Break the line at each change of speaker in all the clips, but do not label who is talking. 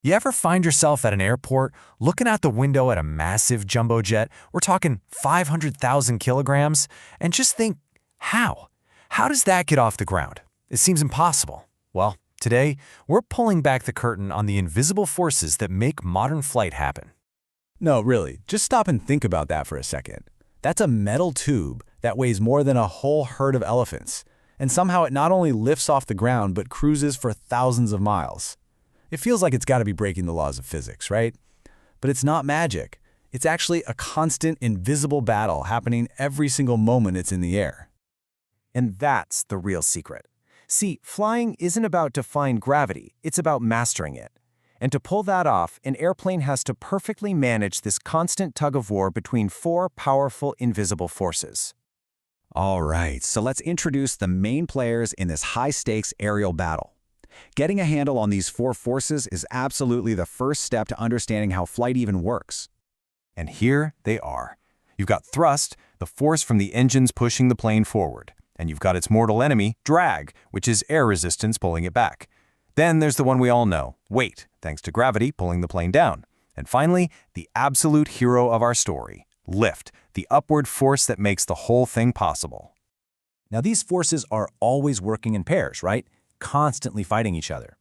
You ever find yourself at an airport looking out the window at a massive jumbo jet, we're talking 500,000 kilograms, and just think, how? How does that get off the ground? It seems impossible. Well, today, we're pulling back the curtain on the invisible forces that make modern flight happen.
No, really, just stop and think about that for a second. That's a metal tube that weighs more than a whole herd of elephants, and somehow it not only lifts off the ground but cruises for thousands of miles. It feels like it's got to be breaking the laws of physics, right? But it's not magic. It's actually a constant, invisible battle happening every single moment it's in the air.
And that's the real secret. See, flying isn't about defying gravity, it's about mastering it. And to pull that off, an airplane has to perfectly manage this constant tug-of-war between four powerful invisible forces.
All right, so let's introduce the main players in this high-stakes aerial battle. Getting a handle on these four forces is absolutely the first step to understanding how flight even works.
And here they are. You've got thrust, the force from the engines pushing the plane forward. And you've got its mortal enemy, drag, which is air resistance pulling it back. Then there's the one we all know, weight, thanks to gravity pulling the plane down. And finally, the absolute hero of our story, lift, the upward force that makes the whole thing possible.
Now these forces are always working in pairs, right? Constantly fighting each other.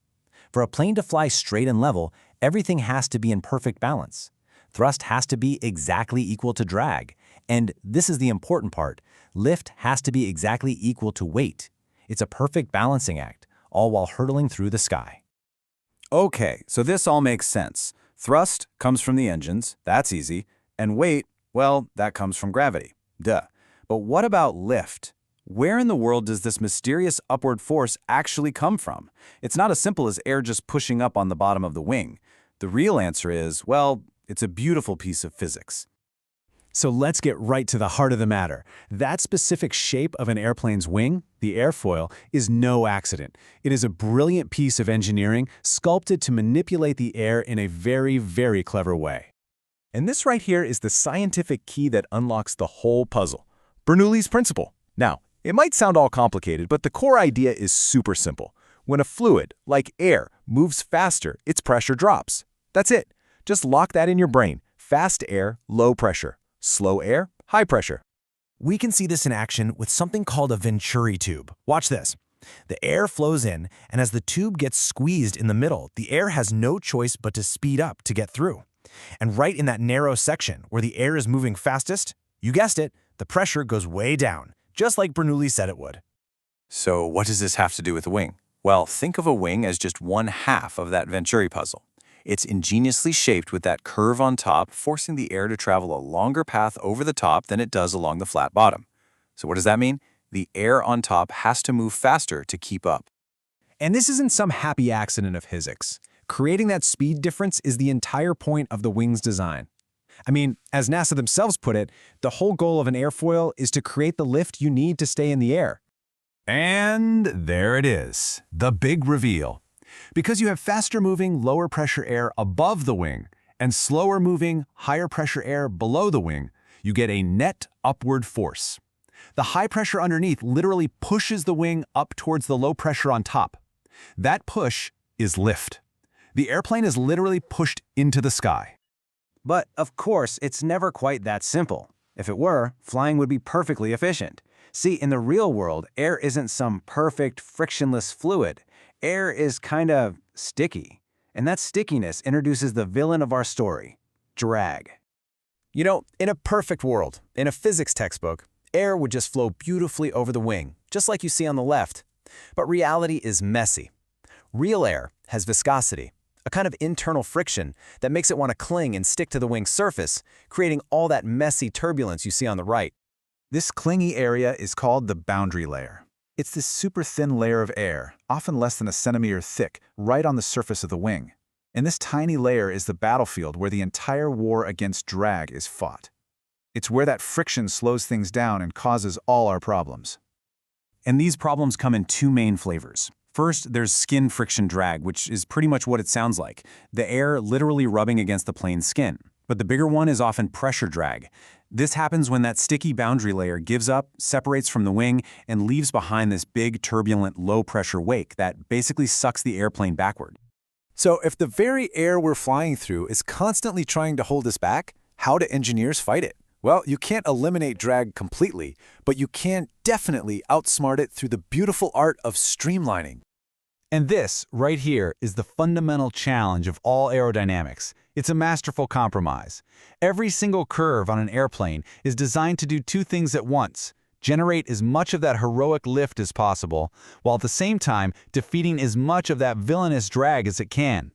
For a plane to fly straight and level, everything has to be in perfect balance. Thrust has to be exactly equal to drag. And this is the important part. Lift has to be exactly equal to weight. It's a perfect balancing act, all while hurtling through the sky.
Okay, so this all makes sense. Thrust comes from the engines, that's easy, and weight, well, that comes from gravity. Duh. But what about lift? Where in the world does this mysterious upward force actually come from? It's not as simple as air just pushing up on the bottom of the wing. The real answer is, well, it's a beautiful piece of physics.
So let's get right to the heart of the matter. That specific shape of an airplane's wing, the airfoil, is no accident. It is a brilliant piece of engineering sculpted to manipulate the air in a very, very clever way.
And this right here is the scientific key that unlocks the whole puzzle. Bernoulli's principle. Now, it might sound all complicated, but the core idea is super simple. When a fluid, like air, moves faster, its pressure drops. That's it. Just lock that in your brain. Fast air, low pressure. Slow air, high pressure.
We can see this in action with something called a Venturi tube. Watch this. The air flows in, and as the tube gets squeezed in the middle, the air has no choice but to speed up to get through. And right in that narrow section where the air is moving fastest, you guessed it, the pressure goes way down, just like Bernoulli said it would.
So what does this have to do with a wing? Well, think of a wing as just one half of that Venturi puzzle. It's ingeniously shaped with that curve on top, forcing the air to travel a longer path over the top than it does along the flat bottom. So what does that mean? The air on top has to move faster to keep up.
And this isn't some happy accident of physics. Creating that speed difference is the entire point of the wing's design. I mean, as NASA themselves put it, the whole goal of an airfoil is to create the lift you need to stay in the air.
And there it is, the big reveal. Because you have faster-moving, lower-pressure air above the wing and slower-moving, higher-pressure air below the wing, you get a net upward force. The high pressure underneath literally pushes the wing up towards the low pressure on top. That push is lift. The airplane is literally pushed into the sky.
But, of course, it's never quite that simple. If it were, flying would be perfectly efficient. See, in the real world, air isn't some perfect, frictionless fluid. Air is kind of sticky. And that stickiness introduces the villain of our story, drag.
You know, in a perfect world, in a physics textbook, air would just flow beautifully over the wing, just like you see on the left. But reality is messy. Real air has viscosity, a kind of internal friction that makes it want to cling and stick to the wing's surface, creating all that messy turbulence you see on the right.
This clingy area is called the boundary layer. It's this super thin layer of air, often less than a centimeter thick, right on the surface of the wing. And this tiny layer is the battlefield where the entire war against drag is fought. It's where that friction slows things down and causes all our problems.
And these problems come in two main flavors. First, there's skin friction drag, which is pretty much what it sounds like, the air literally rubbing against the plane's skin. But the bigger one is often pressure drag. This happens when that sticky boundary layer gives up, separates from the wing, and leaves behind this big, turbulent, low-pressure wake that basically sucks the airplane backward.
So if the very air we're flying through is constantly trying to hold us back, how do engineers fight it? Well, you can't eliminate drag completely, but you can definitely outsmart it through the beautiful art of streamlining.
And this, right here, is the fundamental challenge of all aerodynamics. It's a masterful compromise. Every single curve on an airplane is designed to do two things at once: generate as much of that heroic lift as possible, while at the same time defeating as much of that villainous drag as it can.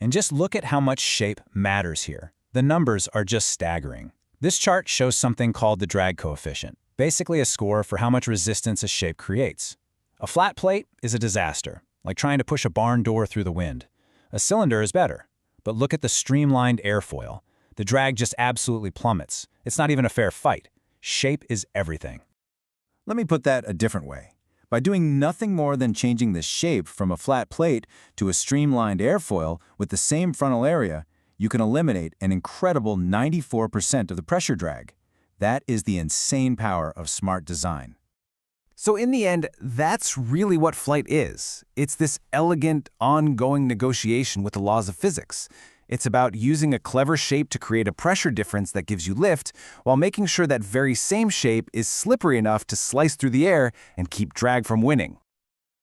And just look at how much shape matters here. The numbers are just staggering. This chart shows something called the drag coefficient, basically a score for how much resistance a shape creates. A flat plate is a disaster, like trying to push a barn door through the wind. A cylinder is better, but look at the streamlined airfoil. The drag just absolutely plummets. It's not even a fair fight. Shape is everything.
Let me put that a different way. By doing nothing more than changing the shape from a flat plate to a streamlined airfoil with the same frontal area, you can eliminate an incredible 94% of the pressure drag. That is the insane power of smart design.
So in the end, that's really what flight is. It's this elegant, ongoing negotiation with the laws of physics. It's about using a clever shape to create a pressure difference that gives you lift, while making sure that very same shape is slippery enough to slice through the air and keep drag from winning.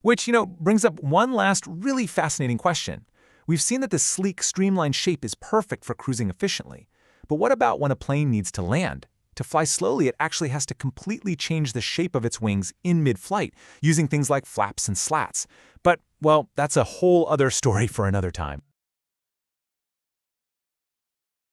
Which, brings up one last really fascinating question. We've seen that this sleek, streamlined shape is perfect for cruising efficiently. But what about when a plane needs to land? To fly slowly, it actually has to completely change the shape of its wings in mid-flight, using things like flaps and slats. But, well, that's a whole other story for another time.